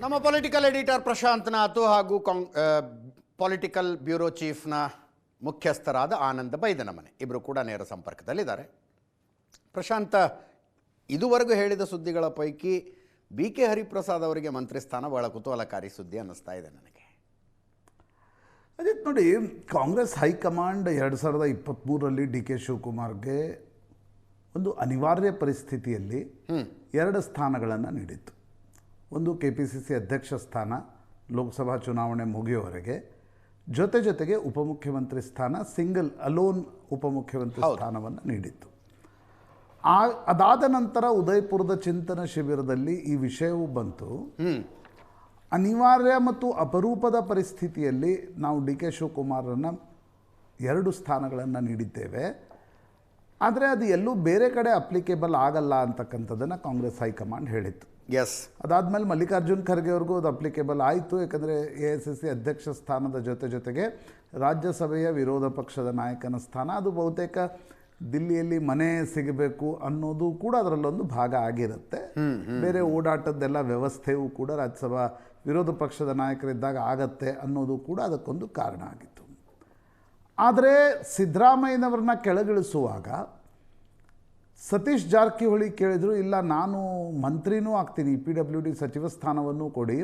ನಮ್ಮ political editor Prashant Nath ಹಾಗೂ political bureau ಚೀಫ್ನ ಮುಖ್ಯಸ್ಥರಾದ ಆನಂದ್ ಬೈದನಮನೆ ಇಬ್ಬರು ಕೂಡ ನೇರ ಸಂಪರ್ಕದಲ್ಲಿದ್ದಾರೆ. ಪ್ರಶಾಂತ, ಇದುವರೆಗೂ ಹೇಳಿದ ಸುದ್ದಿಗಳ ಪೈಕಿ ಬಿ ಕೆ ಹರಿಪ್ರಸಾದ್ ಅವರಿಗೆ ಮಂತ್ರಿ ಸ್ಥಾನ ಬಹಳ ಕುತೂಹಲಕಾರಿ ಸುದ್ದಿ ಅನ್ನಿಸ್ತಾ ಇದೆ ನನಗೆ. ಅದೇ ನೋಡಿ, ಕಾಂಗ್ರೆಸ್ ಹೈಕಮಾಂಡ್ 2023ರಲ್ಲಿ ಡಿ ಕೆ ಶಿವಕುಮಾರ್ಗೆ ಒಂದು ಅನಿವಾರ್ಯ ಪರಿಸ್ಥಿತಿಯಲ್ಲಿ 2 ಸ್ಥಾನಗಳನ್ನು ನೀಡಿತ್ತು. ಒಂದು KPCC ಅಧ್ಯಕ್ಷ ಸ್ಥಾನ ಲೋಕಸಭಾ ಚುನಾವಣೆ ಮುಗಿಯುವವರೆಗೆ, ಜೊತೆಗೆ ಉಪಮುಖ್ಯಮಂತ್ರಿ ಸ್ಥಾನ ಸಿಂಗಲ್ ಅಲೋನ್ ಉಪಮುಖ್ಯಮಂತ್ರಿ ಸ್ಥಾನವನ್ನು ನೀಡಿತ್ತು. ಅದಾದ ನಂತರ ಉದಯಪುರದ ಚಿಂತನ ಶಿಬಿರದಲ್ಲಿ ಈ ವಿಷಯವೂ ಬಂತು. ಅನಿವಾರ್ಯ ಮತ್ತು ಅಪರೂಪದ ಪರಿಸ್ಥಿತಿಯಲ್ಲಿ ನಾವು ಡಿ ಕೆ ಶಿವಕುಮಾರನ್ನು 2 ಸ್ಥಾನಗಳನ್ನು ನೀಡಿದ್ದೇವೆ, ಆದರೆ ಅದು ಎಲ್ಲೂ ಬೇರೆ ಕಡೆ ಅಪ್ಲಿಕೇಬಲ್ ಆಗಲ್ಲ ಅಂತಕ್ಕಂಥದ್ದನ್ನು ಕಾಂಗ್ರೆಸ್ ಹೈಕಮಾಂಡ್ ಹೇಳಿತ್ತು. ಅದಾದಮೇಲೆ ಮಲ್ಲಿಕಾರ್ಜುನ್ ಖರ್ಗೆ ಅವ್ರಿಗೂ ಅದು ಅಪ್ಲಿಕೇಬಲ್ ಆಯಿತು. ಯಾಕಂದರೆ AICC ಅಧ್ಯಕ್ಷ ಸ್ಥಾನದ ಜೊತೆಗೆ ರಾಜ್ಯಸಭೆಯ ವಿರೋಧ ಪಕ್ಷದ ನಾಯಕನ ಸ್ಥಾನ, ಅದು ಬಹುತೇಕ ದಿಲ್ಲಿಯಲ್ಲಿ ಮನೆ ಸಿಗಬೇಕು ಅನ್ನೋದು ಕೂಡ ಅದರಲ್ಲೊಂದು ಭಾಗ ಆಗಿರುತ್ತೆ. ಬೇರೆ ಓಡಾಟದ್ದೆಲ್ಲ ವ್ಯವಸ್ಥೆಯೂ ಕೂಡ ರಾಜ್ಯಸಭಾ ವಿರೋಧ ಪಕ್ಷದ ನಾಯಕರಿದ್ದಾಗ ಆಗತ್ತೆ ಅನ್ನೋದು ಕೂಡ ಅದಕ್ಕೊಂದು ಕಾರಣ ಆಗಿತ್ತು. ಆದರೆ ಸಿದ್ದರಾಮಯ್ಯನವ್ರನ್ನ ಕೆಳಗಿಳಿಸುವಾಗ ಸತೀಶ್ ಜಾರಕಿಹೊಳಿ ಕೇಳಿದರು, ಇಲ್ಲ ನಾನು ಮಂತ್ರಿನೂ ಆಗ್ತೀನಿ, PWD ಸಚಿವ ಸ್ಥಾನವನ್ನು ಕೊಡಿ,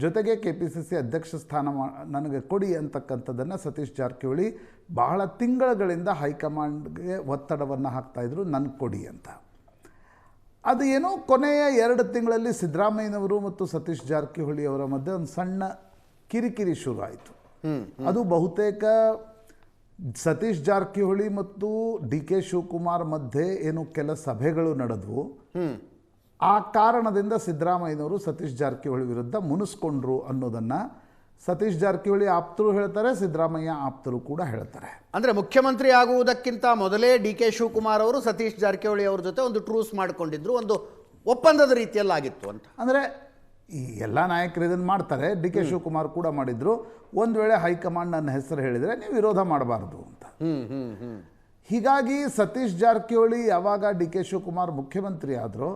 ಜೊತೆಗೆ KPCC ಅಧ್ಯಕ್ಷ ಸ್ಥಾನ ನನಗೆ ಕೊಡಿ ಅಂತಕ್ಕಂಥದ್ದನ್ನು ಸತೀಶ್ ಜಾರಕಿಹೊಳಿ ಬಹಳ ತಿಂಗಳುಗಳಿಂದ ಹೈಕಮಾಂಡ್ಗೆ ಒತ್ತಡವನ್ನು ಹಾಕ್ತಾಯಿದ್ರು, ನನಗೆ ಕೊಡಿ ಅಂತ. ಅದು ಏನೋ ಕೊನೆಯ 2 ತಿಂಗಳಲ್ಲಿ ಸಿದ್ದರಾಮಯ್ಯನವರು ಮತ್ತು ಸತೀಶ್ ಜಾರಕಿಹೊಳಿ ಅವರ ಮಧ್ಯೆ ಒಂದು ಸಣ್ಣ ಕಿರಿಕಿರಿ ಶುರು ಆಯಿತು. ಅದು ಬಹುತೇಕ ಸತೀಶ್ ಜಾರಕಿಹೊಳಿ ಮತ್ತು ಡಿ ಕೆ ಶಿವಕುಮಾರ್ ಮಧ್ಯೆ ಏನು ಕೆಲ ಸಭೆಗಳು ನಡೆದವು. ಆ ಕಾರಣದಿಂದ ಸಿದ್ದರಾಮಯ್ಯನವರು ಸತೀಶ್ ಜಾರಕಿಹೊಳಿ ವಿರುದ್ಧ ಮುನಿಸ್ಕೊಂಡ್ರು ಅನ್ನೋದನ್ನು ಸತೀಶ್ ಜಾರಕಿಹೊಳಿ ಆಪ್ತರು ಹೇಳ್ತಾರೆ, ಸಿದ್ದರಾಮಯ್ಯ ಆಪ್ತರು ಕೂಡ ಹೇಳ್ತಾರೆ. ಅಂದರೆ ಮುಖ್ಯಮಂತ್ರಿ ಆಗುವುದಕ್ಕಿಂತ ಮೊದಲೇ ಡಿ ಕೆ ಶಿವಕುಮಾರ್ ಅವರು ಸತೀಶ್ ಜಾರಕಿಹೊಳಿ ಅವ್ರ ಜೊತೆ ಒಂದು ಟ್ರೂಸ್ ಮಾಡಿಕೊಂಡಿದ್ರು, ಒಂದು ಒಪ್ಪಂದದ ರೀತಿಯಲ್ಲಾಗಿತ್ತು ಅಂತ. ಅಂದರೆ ಈ ಎಲ್ಲ ನಾಯಕರು ಇದನ್ನು ಮಾಡ್ತಾರೆ, ಡಿ ಕೆ ಶಿವಕುಮಾರ್ ಕೂಡ ಮಾಡಿದ್ರು. ಒಂದು ವೇಳೆ ಹೈಕಮಾಂಡ್ ನನ್ನ ಹೆಸರು ಹೇಳಿದರೆ ನೀವು ವಿರೋಧ ಮಾಡಬಾರ್ದು ಅಂತ. ಹೀಗಾಗಿ ಸತೀಶ್ ಜಾರಕಿಹೊಳಿ ಯಾವಾಗ ಡಿ ಕೆ ಶಿವಕುಮಾರ್ ಮುಖ್ಯಮಂತ್ರಿ ಆದರೂ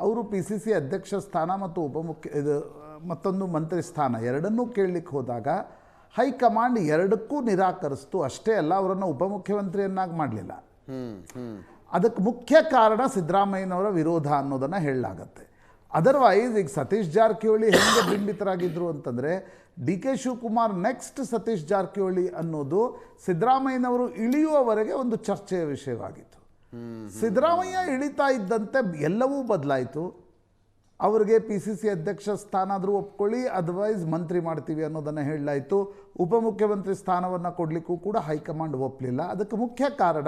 ಅವರು PCC ಅಧ್ಯಕ್ಷ ಸ್ಥಾನ ಮತ್ತು ಮತ್ತೊಂದು ಮಂತ್ರಿ ಸ್ಥಾನ ಎರಡನ್ನೂ ಕೇಳಲಿಕ್ಕೆ ಹೋದಾಗ ಹೈಕಮಾಂಡ್ 2ಕ್ಕೂ ನಿರಾಕರಿಸ್ತು. ಅಷ್ಟೇ ಅಲ್ಲ, ಅವರನ್ನು ಉಪಮುಖ್ಯಮಂತ್ರಿಯನ್ನಾಗಿ ಮಾಡಲಿಲ್ಲ. ಅದಕ್ಕೆ ಮುಖ್ಯ ಕಾರಣ ಸಿದ್ದರಾಮಯ್ಯನವರ ವಿರೋಧ ಅನ್ನೋದನ್ನು ಹೇಳಲಾಗತ್ತೆ. ಅದರ್ವೈಸ್ ಈಗ ಸತೀಶ್ ಜಾರಕಿಹೊಳಿ ಹೆಂಗೆ ಬಿಂಬಿತರಾಗಿದ್ದರು ಅಂತಂದರೆ, D K Shivakumar next Satish Jarkiholi ಅನ್ನೋದು ಸಿದ್ದರಾಮಯ್ಯನವರು ಇಳಿಯುವವರೆಗೆ ಒಂದು ಚರ್ಚೆಯ ವಿಷಯವಾಗಿತ್ತು. ಸಿದ್ದರಾಮಯ್ಯ ಇಳಿತಾ ಇದ್ದಂತೆ ಎಲ್ಲವೂ ಬದಲಾಯಿತು. ಅವರಿಗೆ PCC ಅಧ್ಯಕ್ಷ ಸ್ಥಾನ ಆದರೂ ಒಪ್ಕೊಳ್ಳಿ, ಅದರ್ವೈಸ್ ಮಂತ್ರಿ ಮಾಡ್ತೀವಿ ಅನ್ನೋದನ್ನು ಹೇಳಲಾಯಿತು. ಉಪಮುಖ್ಯಮಂತ್ರಿ ಸ್ಥಾನವನ್ನು ಕೊಡಲಿಕ್ಕೂ ಕೂಡ ಹೈಕಮಾಂಡ್ ಒಪ್ಪಲಿಲ್ಲ. ಅದಕ್ಕೆ ಮುಖ್ಯ ಕಾರಣ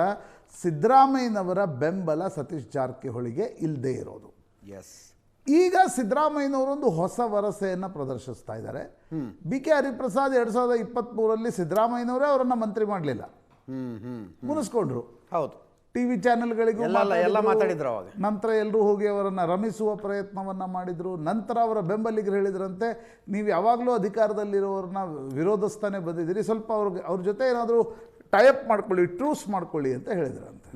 ಸಿದ್ದರಾಮಯ್ಯನವರ ಬೆಂಬಲ ಸತೀಶ್ ಜಾರಕಿಹೊಳಿಗೆ ಇಲ್ಲದೇ ಇರೋದು. ಈಗ ಸಿದ್ದರಾಮಯ್ಯನವರೊಂದು ಹೊಸ ವರಸೆಯನ್ನು ಪ್ರದರ್ಶಿಸ್ತಾ ಇದ್ದಾರೆ. ಬಿ ಕೆ ಹರಿಪ್ರಸಾದ್ 2023ರಲ್ಲಿ ಸಿದ್ದರಾಮಯ್ಯನವರೇ ಅವರನ್ನು ಮಂತ್ರಿ ಮಾಡಲಿಲ್ಲ, ಮುನಿಸ್ಕೊಂಡ್ರು. ಹೌದು, TV ಚಾನೆಲ್ಗಳಿಗೂ ಮಾತಾಡಿದ್ರು. ಅವಾಗ ನಂತರ ಎಲ್ಲರೂ ಹೋಗಿ ಅವರನ್ನು ರಮಿಸುವ ಪ್ರಯತ್ನವನ್ನು ಮಾಡಿದರು. ನಂತರ ಅವರ ಬೆಂಬಲಿಗರು ಹೇಳಿದ್ರಂತೆ, ನೀವು ಯಾವಾಗಲೂ ಅಧಿಕಾರದಲ್ಲಿರೋರನ್ನ ವಿರೋಧಿಸ್ತಾನೆ ಬಂದಿದ್ದೀರಿ, ಸ್ವಲ್ಪ ಅವ್ರ ಜೊತೆ ಏನಾದರೂ ಟೈಅಪ್ ಮಾಡ್ಕೊಳ್ಳಿ, ಟ್ರೂಸ್ ಮಾಡ್ಕೊಳ್ಳಿ ಅಂತ ಹೇಳಿದ್ರಂತೆ.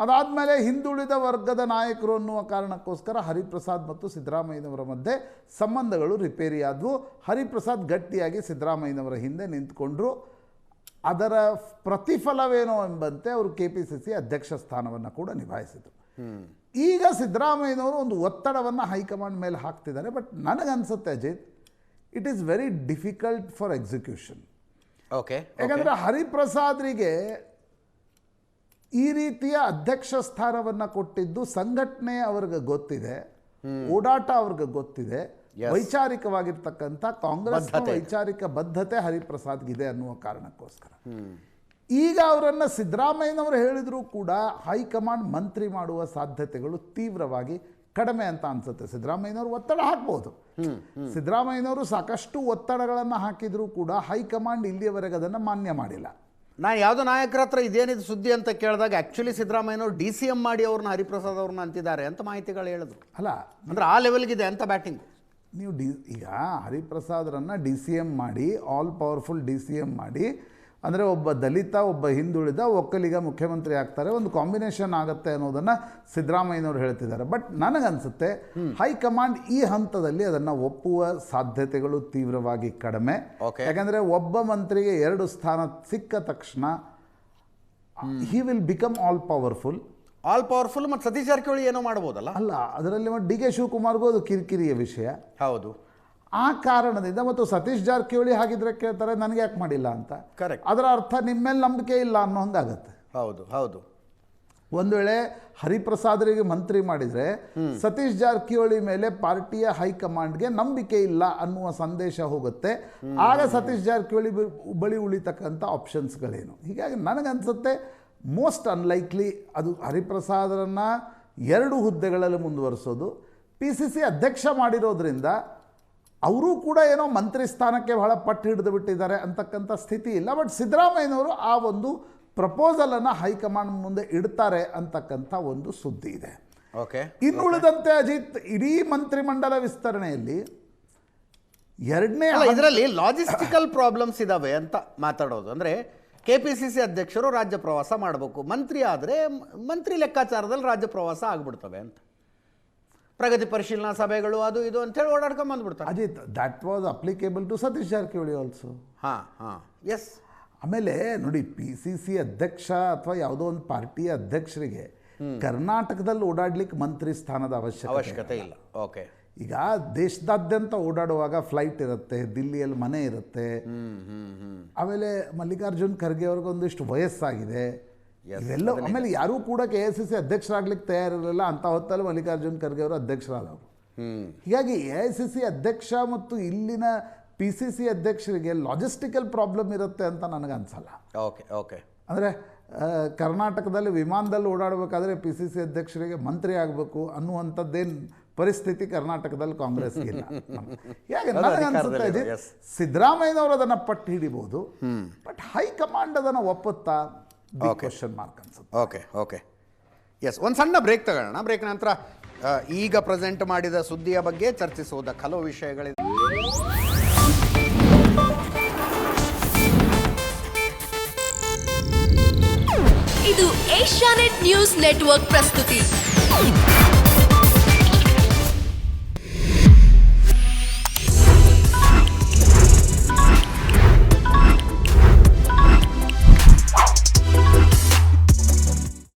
ಅದಾದಮೇಲೆ ಹಿಂದುಳಿದ ವರ್ಗದ ನಾಯಕರು ಅನ್ನುವ ಕಾರಣಕ್ಕೋಸ್ಕರ ಹರಿಪ್ರಸಾದ್ ಮತ್ತು ಸಿದ್ದರಾಮಯ್ಯನವರ ಮಧ್ಯೆ ಸಂಬಂಧಗಳು ರಿಪೇರಿ ಆದವು. ಹರಿಪ್ರಸಾದ್ ಗಟ್ಟಿಯಾಗಿ ಸಿದ್ದರಾಮಯ್ಯನವರ ಹಿಂದೆ ನಿಂತ್ಕೊಂಡ್ರು. ಅದರ ಪ್ರತಿಫಲವೇನೋ ಎಂಬಂತೆ ಅವರು KPCC ಅಧ್ಯಕ್ಷ ಸ್ಥಾನವನ್ನು ಕೂಡ ನಿಭಾಯಿಸಿದರು. ಈಗ ಸಿದ್ದರಾಮಯ್ಯನವರು ಒಂದು ಒತ್ತಡವನ್ನು ಹೈಕಮಾಂಡ್ ಮೇಲೆ ಹಾಕ್ತಿದ್ದಾರೆ. ಬಟ್ ನನಗನ್ಸುತ್ತೆ Ajit, it is very difficult for execution. ಯಾಕಂದರೆ ಹರಿಪ್ರಸಾದ್ರಿಗೆ ಈ ರೀತಿಯ ಅಧ್ಯಕ್ಷ ಸ್ಥಾನವನ್ನು ಕೊಟ್ಟಿದ್ದು ಸಂಘಟನೆ ಅವ್ರಿಗೆ ಗೊತ್ತಿದೆ, ಓಡಾಟ ಅವ್ರಿಗೆ ಗೊತ್ತಿದೆ, ವೈಚಾರಿಕವಾಗಿರ್ತಕ್ಕಂಥ ಕಾಂಗ್ರೆಸ್ನ ವೈಚಾರಿಕ ಬದ್ಧತೆ ಹರಿಪ್ರಸಾದ್ಗಿದೆ ಅನ್ನುವ ಕಾರಣಕ್ಕೋಸ್ಕರ ಈಗ ಅವರನ್ನು ಸಿದ್ದರಾಮಯ್ಯನವರು ಹೇಳಿದರೂ ಕೂಡ ಹೈಕಮಾಂಡ್ ಮಂತ್ರಿ ಮಾಡುವ ಸಾಧ್ಯತೆಗಳು ತೀವ್ರವಾಗಿ ಕಡಿಮೆ ಅಂತ ಅನ್ಸುತ್ತೆ. ಸಿದ್ದರಾಮಯ್ಯನವರು ಒತ್ತಡ ಹಾಕ್ಬೋದು. ಸಿದ್ದರಾಮಯ್ಯನವರು ಸಾಕಷ್ಟು ಒತ್ತಡಗಳನ್ನು ಹಾಕಿದರೂ ಕೂಡ ಹೈಕಮಾಂಡ್ ಇಲ್ಲಿಯವರೆಗೆ ಅದನ್ನು ಮಾನ್ಯ ಮಾಡಿಲ್ಲ. ನಾನು ಯಾವುದೋ ನಾಯಕರ ಹತ್ರ ಇದೇನಿದು ಸುದ್ದಿ ಅಂತ ಕೇಳಿದಾಗ ಆ್ಯಕ್ಚುಲಿ ಸಿದ್ದರಾಮಯ್ಯನವರು DCM ಮಾಡಿ ಅವ್ರನ್ನ ಹರಿಪ್ರಸಾದ್ ಅವ್ರನ್ನ ಅಂತಿದ್ದಾರೆ ಅಂತ ಮಾಹಿತಿಗಳು ಹೇಳಿದ್ರು. ಅಲ್ಲ, ಅಂದರೆ ಆ ಲೆವೆಲ್ಗಿದೆ ಅಂತ ಬ್ಯಾಟಿಂಗ್. ನೀವು ಈಗ ಹರಿಪ್ರಸಾದ್ರನ್ನು DCM ಮಾಡಿ, ಆಲ್ ಪವರ್ಫುಲ್ DCM ಮಾಡಿ, ಅಂದರೆ ಒಬ್ಬ ದಲಿತ ಒಬ್ಬ ಹಿಂದುಳಿದ ಒಕ್ಕಲಿಗ ಮುಖ್ಯಮಂತ್ರಿ ಆಗ್ತಾರೆ, ಒಂದು ಕಾಂಬಿನೇಷನ್ ಆಗುತ್ತೆ ಅನ್ನೋದನ್ನು ಸಿದ್ದರಾಮಯ್ಯನವರು ಹೇಳ್ತಿದ್ದಾರೆ. ಬಟ್ ನನಗನ್ಸುತ್ತೆ ಹೈಕಮಾಂಡ್ ಈ ಹಂತದಲ್ಲಿ ಅದನ್ನು ಒಪ್ಪುವ ಸಾಧ್ಯತೆಗಳು ತೀವ್ರವಾಗಿ ಕಡಿಮೆ. ಯಾಕಂದರೆ ಒಬ್ಬ ಮಂತ್ರಿಗೆ 2 ಸ್ಥಾನ ಸಿಕ್ಕ ತಕ್ಷಣ he will become all powerful ಮತ್ತು ಸತೀಶ್ ಜಾರಕಿಹೊಳಿ ಏನೋ ಮಾಡ್ಬೋದಲ್ಲ. ಅಲ್ಲ, ಅದರಲ್ಲಿ ಮತ್ತು ಡಿ ಕೆ ಶಿವಕುಮಾರ್ಗೂ ಅದು ಕಿರಿಕಿರಿಯ ವಿಷಯ. ಹೌದು. ಆ ಕಾರಣದಿಂದ ಮತ್ತು ಸತೀಶ್ ಜಾರಕಿಹೊಳಿ ಹಾಗಿದ್ರೆ ಕೇಳ್ತಾರೆ ನನಗೆ ಯಾಕೆ ಮಾಡಿಲ್ಲ ಅಂತ. ಕರೆಕ್ಟ್. ಅದರ ಅರ್ಥ ನಿಮ್ಮ ಮೇಲೆ ನಂಬಿಕೆ ಇಲ್ಲ ಅನ್ನೋ ಹಂಗಾಗತ್ತೆ. ಹೌದು. ಒಂದು ವೇಳೆ ಹರಿಪ್ರಸಾದರಿಗೆ ಮಂತ್ರಿ ಮಾಡಿದರೆ ಸತೀಶ್ ಜಾರಕಿಹೊಳಿ ಮೇಲೆ ಪಾರ್ಟಿಯ ಹೈಕಮಾಂಡ್ಗೆ ನಂಬಿಕೆ ಇಲ್ಲ ಅನ್ನುವ ಸಂದೇಶ ಹೋಗುತ್ತೆ. ಆಗ ಸತೀಶ್ ಜಾರಕಿಹೊಳಿ ಬಳಿ ಉಳಿತಕ್ಕಂಥ ಆಪ್ಷನ್ಸ್ಗಳೇನು? ಹೀಗಾಗಿ ನನಗನ್ಸುತ್ತೆ ಮೋಸ್ಟ್ ಅನ್ಲೈಕ್ಲಿ ಅದು ಹರಿಪ್ರಸಾದರನ್ನು 2 ಹುದ್ದೆಗಳಲ್ಲಿ ಮುಂದುವರಿಸೋದು. PCC ಅಧ್ಯಕ್ಷ ಮಾಡಿರೋದ್ರಿಂದ ಅವರೂ ಕೂಡ ಏನೋ ಮಂತ್ರಿ ಸ್ಥಾನಕ್ಕೆ ಬಹಳ ಪಟ್ಟು ಹಿಡಿದು ಬಿಟ್ಟಿದ್ದಾರೆ ಅಂತಕ್ಕಂಥ ಸ್ಥಿತಿ ಇಲ್ಲ. ಬಟ್ ಸಿದ್ದರಾಮಯ್ಯನವರು ಆ ಒಂದು ಪ್ರಪೋಸಲನ್ನು ಹೈಕಮಾಂಡ್ ಮುಂದೆ ಇಡ್ತಾರೆ ಅಂತಕ್ಕಂಥ ಒಂದು ಸುದ್ದಿ ಇದೆ. ಓಕೆ. ಇನ್ನುಳಿದಂತೆ ಅಜಿತ್, ಇಡೀ ಮಂತ್ರಿಮಂಡಲ ವಿಸ್ತರಣೆಯಲ್ಲಿ ಇದರಲ್ಲಿ ಲಾಜಿಸ್ಟಿಕಲ್ ಪ್ರಾಬ್ಲಮ್ಸ್ ಇದಾವೆ ಅಂತ ಮಾತಾಡೋದು. ಅಂದರೆ KPCC ಅಧ್ಯಕ್ಷರು ರಾಜ್ಯ ಪ್ರವಾಸ ಮಾಡಬೇಕು, ಮಂತ್ರಿ ಆದರೆ ಮಂತ್ರಿ ಲೆಕ್ಕಾಚಾರದಲ್ಲಿ ರಾಜ್ಯ ಪ್ರವಾಸ ಆಗ್ಬಿಡ್ತವೆ ಅಂತ, ಪ್ರಗತಿ ಪರಿಶೀಲನಾ ಸಭೆಗಳು ಅದು ಇದು ಅಂತೇಳಿ ಓಡಾಡ್ಕೊಂಡು ಬಂದ್ಬಿಡ್ತಾರೆ. Ajit, that was applicable to Satish Jarkiholi also. Yes. ಆಮೇಲೆ ನೋಡಿ, PCC ಅಧ್ಯಕ್ಷ ಅಥವಾ ಯಾವುದೋ ಒಂದು ಪಾರ್ಟಿಯ ಅಧ್ಯಕ್ಷರಿಗೆ ಕರ್ನಾಟಕದಲ್ಲಿ ಓಡಾಡ್ಲಿಕ್ಕೆ ಮಂತ್ರಿ ಸ್ಥಾನದ ಅವಶ್ಯಕತೆ ಇಲ್ಲ. ಓಕೆ. ಈಗ ದೇಶದಾದ್ಯಂತ ಓಡಾಡುವಾಗ ಫ್ಲೈಟ್ ಇರುತ್ತೆ, ದಿಲ್ಲಿಯಲ್ಲಿ ಮನೆ ಇರುತ್ತೆ. ಆಮೇಲೆ ಮಲ್ಲಿಕಾರ್ಜುನ್ ಖರ್ಗೆ ಅವ್ರಿಗೆ ಒಂದಿಷ್ಟು ವಯಸ್ಸಾಗಿದೆ, ಇವೆಲ್ಲ. ಆಮೇಲೆ ಯಾರೂ ಕೂಡ KICC ಅಧ್ಯಕ್ಷರಾಗ್ಲಿಕ್ಕೆ ತಯಾರಿರಲಿಲ್ಲ ಅಂತ ಹೊತ್ತಲ್ಲಿ ಮಲ್ಲಿಕಾರ್ಜುನ್ ಖರ್ಗೆ ಅವರು ಅಧ್ಯಕ್ಷರಾದವರು. ಹೀಗಾಗಿ AICC ಅಧ್ಯಕ್ಷ ಮತ್ತು ಇಲ್ಲಿನ PCC ಅಧ್ಯಕ್ಷರಿಗೆ ಲಾಜಿಸ್ಟಿಕಲ್ ಪ್ರಾಬ್ಲಮ್ ಇರುತ್ತೆ ಅಂತ ನನಗನ್ಸಲ್ಲ. ಓಕೆ. ಅಂದರೆ ಕರ್ನಾಟಕದಲ್ಲಿ ವಿಮಾನದಲ್ಲಿ ಓಡಾಡಬೇಕಾದ್ರೆ PCC ಅಧ್ಯಕ್ಷರಿಗೆ ಮಂತ್ರಿ ಆಗಬೇಕು ಅನ್ನುವಂಥದ್ದೇನು ಪರಿಸ್ಥಿತಿ ಕರ್ನಾಟಕದಲ್ಲಿ ಕಾಂಗ್ರೆಸ್ಗಿಲ್ಲ. ಹೇಗೆ ನನಗನ್ಸುತ್ತೆ ಅಜಿತ್, ಸಿದ್ದರಾಮಯ್ಯನವರು ಅದನ್ನು ಪಟ್ಟು ಹಿಡಿಬೋದು, ಬಟ್ ಹೈಕಮಾಂಡ್ ಅದನ್ನು ಒಪ್ಪುತ್ತಾ ಕ್ವಶನ್ ಮಾರ್ಕ್ ಅನ್ಸುತ್ತೆ. ಓಕೆ. ಎಸ್, ಒಂದು ಸಣ್ಣ ಬ್ರೇಕ್ ತಗೊಳ್ಳೋಣ. ಬ್ರೇಕ್ ನಂತರ ಈಗ ಪ್ರೆಸೆಂಟ್ ಮಾಡಿದ ಸುದ್ದಿಯ ಬಗ್ಗೆ ಚರ್ಚಿಸುವುದ ಹಲವು ವಿಷಯಗಳಿದೆ. ಇದು ಏಷ್ಯಾನೆಟ್ ನ್ಯೂಸ್ ನೆಟ್ವರ್ಕ್ ಪ್ರಸ್ತುತಿ.